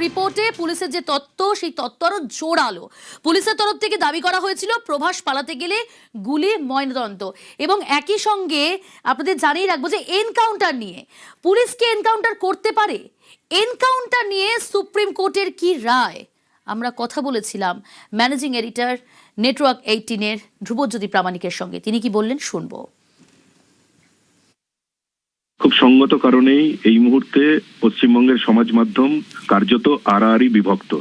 রিপোর্টে পুলিশের যে তত্ত্ব সেই তত্ত্ব আরো জোরালো। পুলিশের তরফ থেকে দাবি করা হয়েছিল প্রভাস পালাতে গেলে গুলি ময়নাতদন্ত, এবং একই সঙ্গে আপনাদের জানিয়ে রাখবো যে এনকাউন্টার নিয়ে পুলিশকে এনকাউন্টার করতে পারে, এনকাউন্টার নিয়ে সুপ্রিম কোর্টের কি রায়। আমরা কথা বলেছিলাম ম্যানেজিং এডিটর নেটওয়ার্ক 18-এর ধ্রুবজ্যোতি প্রামাণিকের সঙ্গে, তিনি কি বললেন শুনবো। খুব সঙ্গত কারণেই এই মুহূর্তে পশ্চিমবঙ্গের সমাজ মাধ্যম কার্যত আড়াআড়ি বিভক্ত।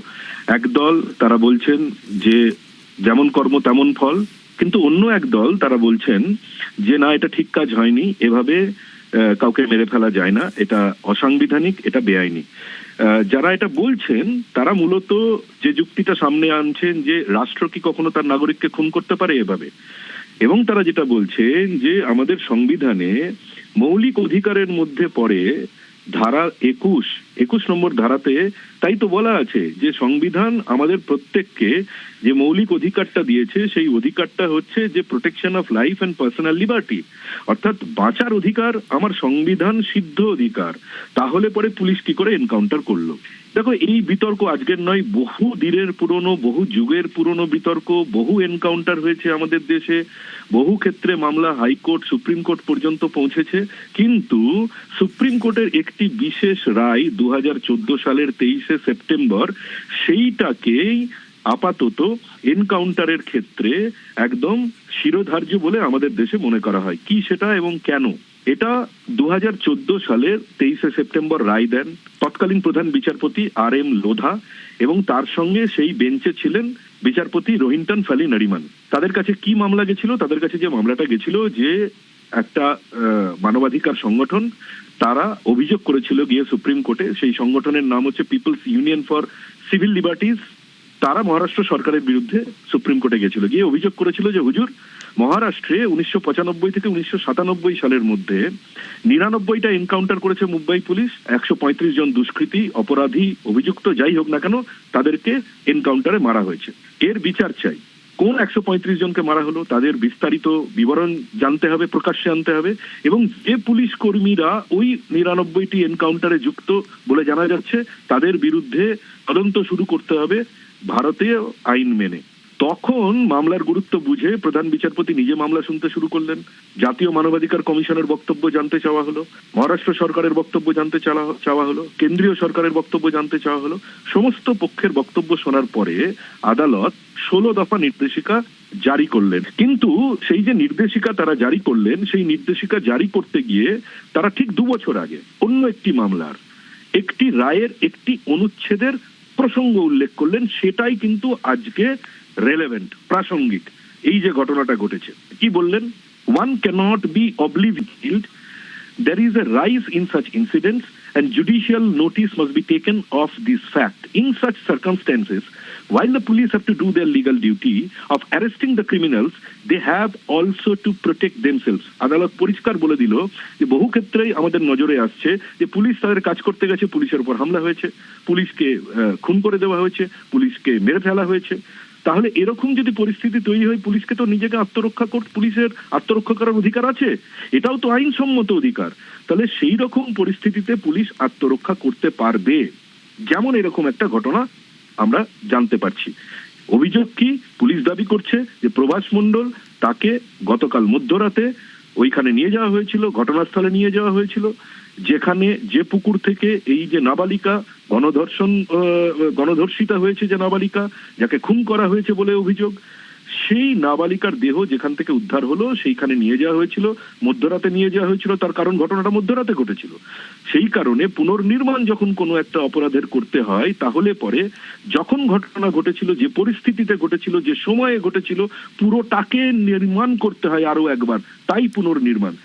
একদল তারা বলছেন যে যেমন কর্ম তেমন ফল, কিন্তু অন্য একদল তারা বলছেন যে না, এটা ঠিক কাজ হয়নি, এভাবে কাউকে মেরে ফেলা যায় না, এটা অসাংবিধানিক, এটা বেআইনি। যারা এটা বলছেন তারা মূলত যে যুক্তিটা সামনে আনছেন যে রাষ্ট্র কি কখনো তার নাগরিককে খুন করতে পারে এভাবে, এবং তারা যেটা বলছেন যে আমাদের সংবিধানে মৌলিক অধিকারের মধ্যে পড়ে ধারা 21 নম্বর ধারাতে তাই তো বলা আছে যে সংবিধান আমাদের প্রত্যেককে যে মৌলিক অধিকারটা দিয়েছে সেই অধিকারটা হচ্ছে যে protection of life and personal liberty, অর্থাৎ বাঁচার অধিকার আমার সংবিধান সিদ্ধ অধিকার। তাহলে পরে পুলিশ কি করে এনকাউন্টার করলো? দেখো, এই বিতর্ক আজকের নয়, বহু দিনের পুরনো, বহু যুগের পুরনো বিতর্ক। বহু এনকাউন্টার হয়েছে আমাদের দেশে, বহু ক্ষেত্রে মামলা হাইকোর্ট সুপ্রিম কোর্ট পর্যন্ত পৌঁছেছে, কিন্তু সুপ্রিম কোর্টের একটি বিশেষ রায় 2014 সালের 23শে সেপ্টেম্বর সেইটাকেই আপাতত এনকাউন্টারের ক্ষেত্রে একদম শিরোধার্য বলে আমাদের দেশে মনে করা হয়। কি সেটা এবং কেন? এটা 2014 সালের 23শে সেপ্টেম্বর রায় দেন তৎকালীন প্রধান বিচারপতি RM লোধা, এবং তার সঙ্গে সেই বেঞ্চে ছিলেন বিচারপতি রোহিন্টন ফ্যালি নারিমান। তাদের কাছে কি মামলা গেছিল? তাদের কাছে যে মামলাটা গেছিল যে একটা মানবাধিকার সংগঠন তারা অভিযোগ করেছিল গিয়ে সুপ্রিম কোর্টে, সেই সংগঠনের নাম হচ্ছে people's union for civil liberties. তারা মহারাষ্ট্র সরকারের বিরুদ্ধে সুপ্রিম কোর্টে গেছিল, গিয়ে অভিযোগ করেছিল যে হুজুর, মহারাষ্ট্রে 1995 থেকে 1997 সালের মধ্যে 99টা এনকাউন্টার করেছে মুম্বাই পুলিশ। 135 জন দুষ্কৃতী, অপরাধী, অভিযুক্ত যাই হোক না কেন তাদেরকে এনকাউন্টারে মারা হয়েছে। এর বিচার চাই। কোন 135 জনকে মারা হলো তাদের বিস্তারিত বিবরণ জানতে হবে, প্রকাশ্যে আনতে হবে, এবং যে পুলিশ কর্মীরা ওই 99টি এনকাউন্টারে যুক্ত বলে জানা যাচ্ছে তাদের বিরুদ্ধে তদন্ত শুরু করতে হবে ভারতীয় আইন মেনে। তখন মামলার গুরুত্ব বুঝে প্রধান বিচারপতি নিজে মামলা শুনতে শুরু করলেন। জাতীয় মানবাধিকার কমিশনের বক্তব্য জানতে চাওয়া হলো, মহারাষ্ট্র সরকারের বক্তব্য জানতে চাওয়া হলো, কেন্দ্রীয় সরকারের বক্তব্য জানতে চাওয়া হলো। সমস্ত পক্ষের বক্তব্য শোনার পরে আদালত 16 দফা নির্দেশিকা জারি করলেন। কিন্তু সেই যে নির্দেশিকা তারা জারি করলেন, সেই নির্দেশিকা জারি করতে গিয়ে তারা ঠিক 2 বছর আগে অন্য একটি মামলার একটি রায়ের একটি অনুচ্ছেদের প্রসঙ্গ উল্লেখ করলেন। সেটাই কিন্তু আজকে রেলেভেন্ট, প্রাসঙ্গিক। এই যে ঘটনাটা ঘটেছে, কি বললেন? One cannot be oblivious. There is a rise in such incidents and judicial notice must be taken of this fact. In such circumstances, while the police have to do their legal duty of arresting the criminals, they have also to protect themselves. আদালত পরিষ্কার বলে দিল যে বহু ক্ষেত্রেই আমাদের নজরে আসছে যে পুলিশ তাদের কাজ করতে গেছে, পুলিশের উপর হামলা হয়েছে, পুলিশকে খুন করে দেওয়া হয়েছে, পুলিশকে মেরে ফেলা হয়েছে। তাহলে এরকম যদি পরিস্থিতি তৈরি হয়, পুলিশকে তো নিজেকে পুলিশের আত্মরক্ষা করার অধিকার আছে, এটাও তো আইনসম্মত অধিকার। তাহলে সেই রকম পরিস্থিতিতে পুলিশ আত্মরক্ষা করতে পারবে। যেমন এরকম একটা ঘটনা আমরা জানতে পারছি। অভিযোগ কি? পুলিশ দাবি করছে যে প্রভাস মণ্ডল, তাকে গতকাল মধ্যরাতে ওইখানে নিয়ে যাওয়া হয়েছিল, ঘটনাস্থলে নিয়ে যাওয়া হয়েছিল, যেখানে যে পুকুর থেকে এই যে নাবালিকা গণধর্ষিতা হয়েছে, যে নাবালিকা যাকে খুন করা হয়েছে বলে অভিযোগ, সেই নাবালিকার দেহ যেখান থেকে উদ্ধার হলো সেইখানে নিয়ে যাওয়া হয়েছিল, মধ্যরাতে নিয়ে যাওয়া হয়েছিল। তার কারণ ঘটনাটা মধ্যরাতে ঘটেছিল। সেই কারণে পুনর্নির্মাণ যখন কোনো একটা অপরাধের করতে হয়, তাহলে পরে যখন ঘটনা ঘটেছিল, যে পরিস্থিতিতে ঘটেছিল, যে সময়ে ঘটেছিল, পুরোটাকে নির্মাণ করতে হয় আরো একবার, তাই পুনর্নির্মাণ।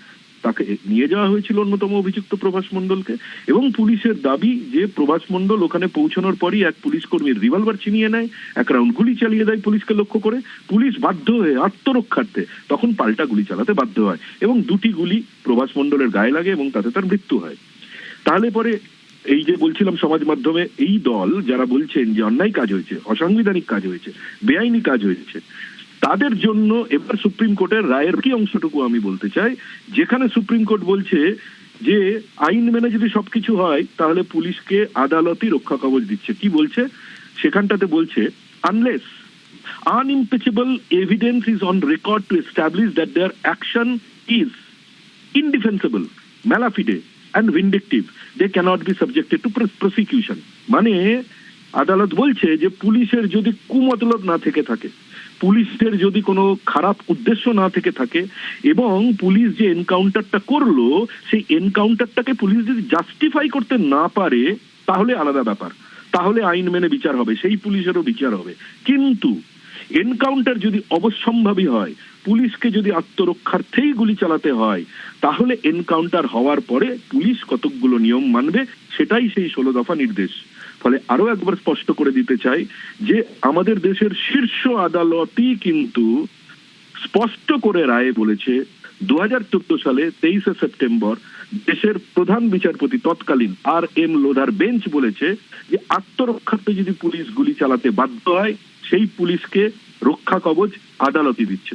তাকে নিয়ে যাওয়া হয়েছিল অন্যতম অভিযুক্ত প্রভাস মণ্ডলকে, এবং পুলিশের দাবি যে প্রভাস মণ্ডল ওখানে পৌঁছানোর পরই এক পুলিশ কর্মীর রিভলভার ছিনিয়ে নেয়, এক রাউন্ড গুলি চালিয়ে দেয় পুলিশকে লক্ষ্য করে। পুলিশ বাধ্য হয়ে আত্মরক্ষার্থে তখন পাল্টা গুলি চালাতে বাধ্য হয়, এবং 2টি গুলি প্রভাস মণ্ডলের গায়ে লাগে এবং তাতে তার মৃত্যু হয়। তাহলে পরে এই যে বলছিলাম সমাজ মাধ্যমে এই দল যারা বলছেন যে অন্যায় কাজ হয়েছে, অসাংবিধানিক কাজ হয়েছে, বেআইনি কাজ হয়েছে, তাদের জন্য এবার সুপ্রিম কোর্টের রায়ের কি অংশটুকু আমি বলতে চাই, যেখানে সুপ্রিম কোর্ট বলছে যে আইন মেনে যদি সবকিছু হয় তাহলে পুলিশকে আদালতই রক্ষা কবচ দিচ্ছে। কি বলছে সেখানটাতে? বলছে unless unimpeachable evidence is on record to establish that their action is indefensible, malafide and vindictive, they cannot be subjected to prosecution. মানে আদালত বলছে যে পুলিশের যদি কুমতলব না থেকে থাকে, পুলিশের যদি কোনো খারাপ উদ্দেশ্য না থেকে থাকে, এবং পুলিশ যে এনকাউন্টারটা করলো সেই এনকাউন্টারটাকে পুলিশ যদি জাস্টিফাই করতে না পারে তাহলে আলাদা ব্যাপার, তাহলে আইন মেনে বিচার হবে, সেই পুলিশেরও বিচার হবে। কিন্তু এনকাউন্টার যদি অবশ্যম্ভাবী হয়, পুলিশকে যদি আত্মরক্ষার্থেই গুলি চালাতে হয়, তাহলে এনকাউন্টার হওয়ার পরে পুলিশ কতকগুলো নিয়ম মানবে, সেটাই সেই 16 দফা নির্দেশ। ফলে আরো একবার স্পষ্ট করে দিতে চাই যে আমাদের দেশের শীর্ষ আদালতই কিন্তু স্পষ্ট করে রায়ে বলেছে 2014 সালে 23শে সেপ্টেম্বর দেশের প্রধান বিচারপতি তৎকালীন আর.এম. লোধার বেঞ্চ বলেছে যে আত্মরক্ষার্থে যদি পুলিশ গুলি চালাতে বাধ্য হয় সেই পুলিশকে রক্ষা কবচ আদালতই দিচ্ছে।